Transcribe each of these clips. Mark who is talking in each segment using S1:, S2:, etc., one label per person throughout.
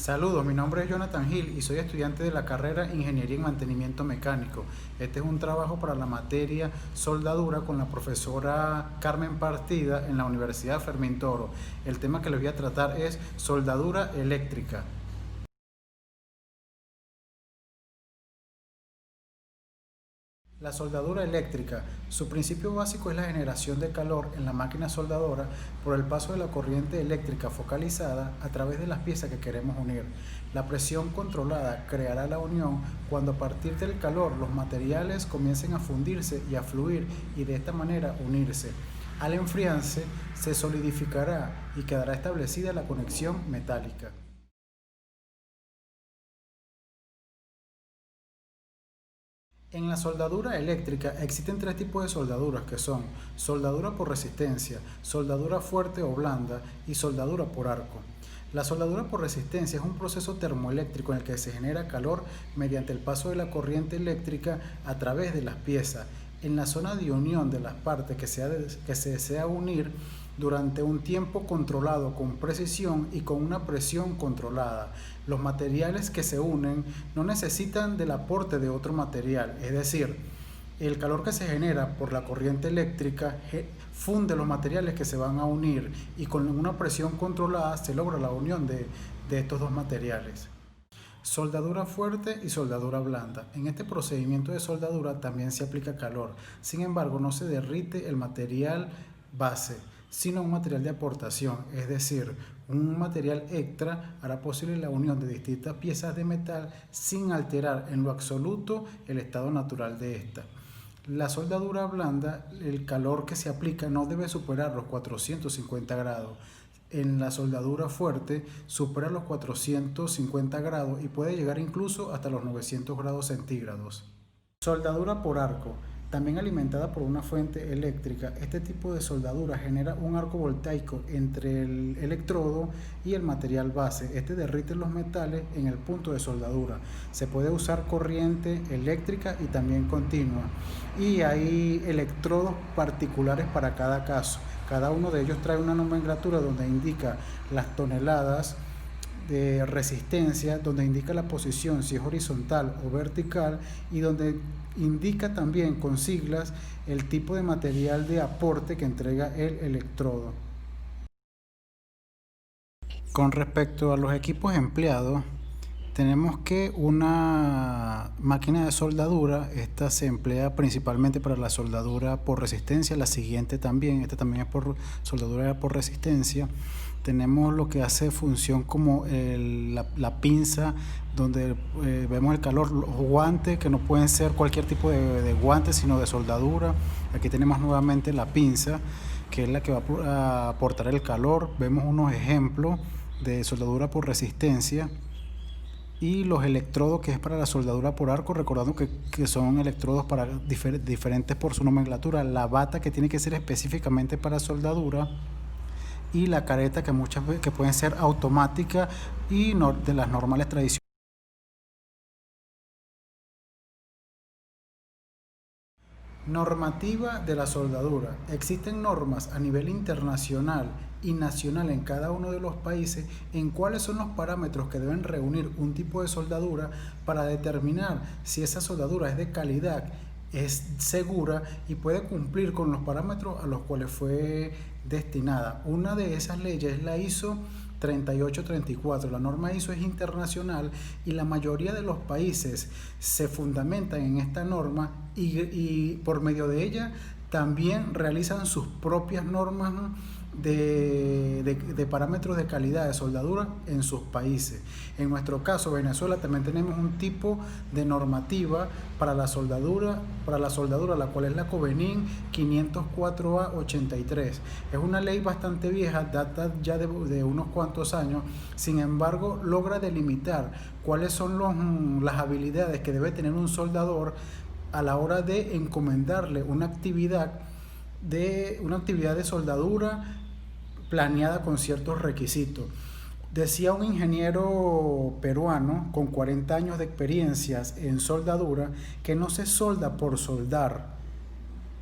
S1: Saludos, mi nombre es Jonathan Gil y soy estudiante de la carrera Ingeniería en Mantenimiento Mecánico. Este es un trabajo para la materia soldadura con la profesora Carmen Partida en la Universidad Fermín Toro. El tema que les voy a tratar es soldadura eléctrica. La soldadura eléctrica, su principio básico es la generación de calor en la máquina soldadora por el paso de la corriente eléctrica focalizada a través de las piezas que queremos unir. La presión controlada creará la unión cuando a partir del calor los materiales comiencen a fundirse y a fluir y de esta manera unirse. Al enfriarse se solidificará y quedará establecida la conexión metálica. En la soldadura eléctrica existen tres tipos de soldaduras que son soldadura por resistencia, soldadura fuerte o blanda y soldadura por arco. La soldadura por resistencia es un proceso termoeléctrico en el que se genera calor mediante el paso de la corriente eléctrica a través de las piezas en la zona de unión de las partes que se desea unir durante un tiempo controlado con precisión y con una presión controlada. Los materiales que se unen no necesitan del aporte de otro material, es decir, el calor que se genera por la corriente eléctrica funde los materiales que se van a unir y con una presión controlada se logra la unión de estos dos materiales. Soldadura fuerte y soldadura blanda. En este procedimiento de soldadura también se aplica calor. Sin embargo, no se derrite el material base, sino un material de aportación, es decir, un material extra hará posible la unión de distintas piezas de metal sin alterar en lo absoluto el estado natural de esta. La soldadura blanda, el calor que se aplica no debe superar los 450 grados. En la soldadura fuerte supera los 450 grados y puede llegar incluso hasta los 900 grados centígrados. Soldadura por arco. También alimentada por una fuente eléctrica, este tipo de soldadura genera un arco voltaico entre el electrodo y el material base. Este derrite los metales en el punto de soldadura. Se puede usar corriente eléctrica y también continua. Y hay electrodos particulares para cada caso. Cada uno de ellos trae una nomenclatura donde indica las toneladas de resistencia, donde indica la posición, si es horizontal o vertical, y donde indica también con siglas el tipo de material de aporte que entrega el electrodo. Con respecto a los equipos empleados, tenemos que una máquina de soldadura, esta se emplea principalmente para la soldadura por resistencia, la siguiente también, esta también es por soldadura por resistencia. Tenemos lo que hace función como la pinza, donde vemos el calor, los guantes, que no pueden ser cualquier tipo de guantes, sino de soldadura. Aquí tenemos nuevamente la pinza, que es la que va a aportar el calor. Vemos unos ejemplos de soldadura por resistencia. Y los electrodos, que es para la soldadura por arco, recordando que son electrodos para diferentes por su nomenclatura. La bata, que tiene que ser específicamente para soldadura, y la careta, que muchas veces que pueden ser automáticas y de las normales tradicionales. Normativa de la soldadura. Existen normas a nivel internacional y nacional en cada uno de los países en cuáles son los parámetros que deben reunir un tipo de soldadura para determinar si esa soldadura es de calidad, es segura y puede cumplir con los parámetros a los cuales fue destinada. Una de esas leyes es la ISO 3834. La norma ISO es internacional y la mayoría de los países se fundamentan en esta norma y por medio de ella también realizan sus propias normas de parámetros de calidad de soldadura en sus países. En nuestro caso, Venezuela, también tenemos un tipo de normativa para la soldadura, la cual es la Covenin 504A83. Es una ley bastante vieja, data ya de unos cuantos años, sin embargo, logra delimitar cuáles son las habilidades que debe tener un soldador a la hora de encomendarle una actividad de soldadura planeada con ciertos requisitos. Decía un ingeniero peruano con 40 años de experiencias en soldadura que no se solda por soldar,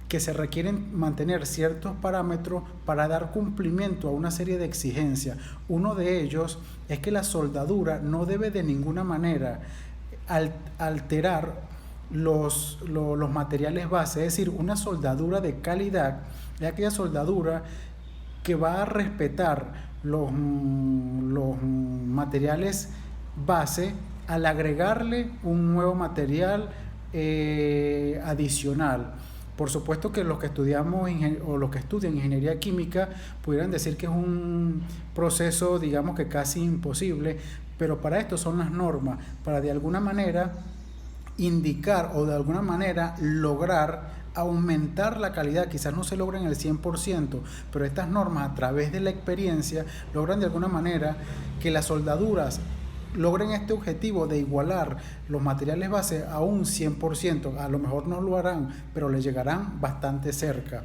S1: que se requieren mantener ciertos parámetros para dar cumplimiento a una serie de exigencias. Uno de ellos es que la soldadura no debe de ninguna manera alterar los materiales base, es decir, una soldadura de calidad es aquella soldadura que va a respetar los materiales base al agregarle un nuevo material adicional. Por supuesto que los que estudiamos o los que estudian ingeniería química pudieran decir que es un proceso, digamos que casi imposible, pero para esto son las normas, para de alguna manera indicar o de alguna manera lograr aumentar la calidad. Quizás no se logra en el 100%, pero estas normas a través de la experiencia logran de alguna manera que las soldaduras logren este objetivo de igualar los materiales base a un 100%. A lo mejor no lo harán, pero le llegarán bastante cerca.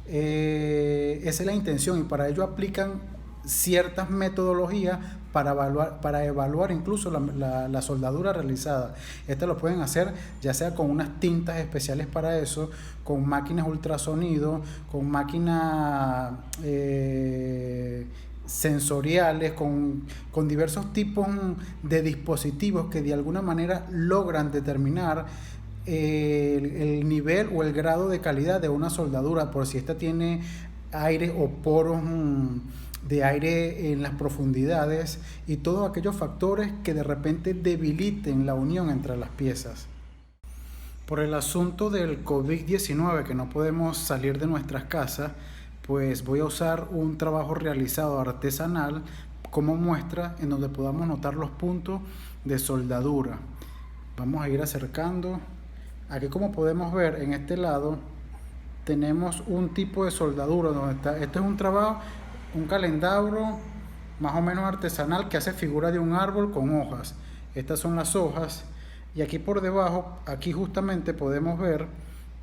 S1: Esa es la intención, y para ello aplican ciertas metodologías para evaluar incluso la soldadura realizada. Esto lo pueden hacer ya sea con unas tintas especiales para eso, con máquinas ultrasonido, con máquinas sensoriales, con diversos tipos de dispositivos que de alguna manera logran determinar el nivel o el grado de calidad de una soldadura, por si esta tiene aire o poros de aire en las profundidades, y todos aquellos factores que de repente debiliten la unión entre las piezas. Por el asunto del COVID-19, que no podemos salir de nuestras casas, pues voy a usar un trabajo realizado artesanal como muestra en donde podamos notar los puntos de soldadura. Vamos a ir acercando. Aquí, como podemos ver, en este lado tenemos un tipo de soldadura donde está. Este es un trabajo, un calendario más o menos artesanal que hace figura de un árbol con hojas. Estas son las hojas, y aquí por debajo, aquí justamente podemos ver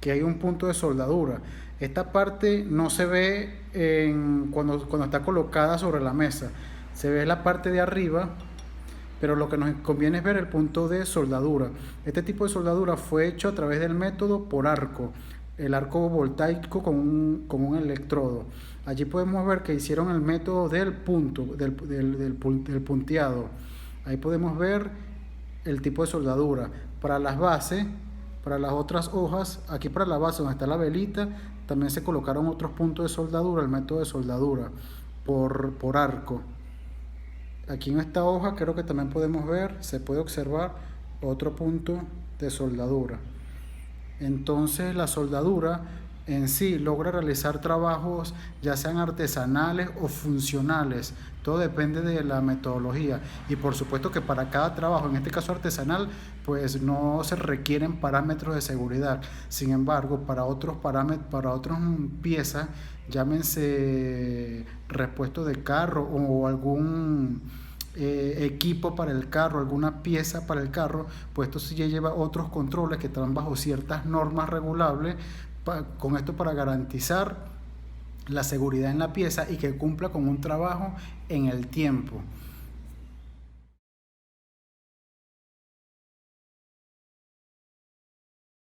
S1: que hay un punto de soldadura. Esta parte no se ve cuando está colocada sobre la mesa, se ve la parte de arriba, pero lo que nos conviene es ver el punto de soldadura. Este tipo de soldadura fue hecho a través del método por arco, el arco voltaico con un electrodo. Allí podemos ver que hicieron el método del punto, del punteado. Ahí podemos ver el tipo de soldadura. Para las bases, para las otras hojas, aquí para la base donde está la velita, también se colocaron otros puntos de soldadura, el método de soldadura por arco. Aquí en esta hoja creo que también podemos ver, se puede observar otro punto de soldadura. Entonces la soldadura en sí logra realizar trabajos ya sean artesanales o funcionales. Todo depende de la metodología, y por supuesto que para cada trabajo, en este caso artesanal, pues no se requieren parámetros de seguridad. Sin embargo, para otros parámetros, para otras piezas, llámense repuesto de carro o algún equipo para el carro, alguna pieza para el carro, pues esto sí ya lleva otros controles que están bajo ciertas normas regulables, con esto para garantizar la seguridad en la pieza y que cumpla con un trabajo en el tiempo.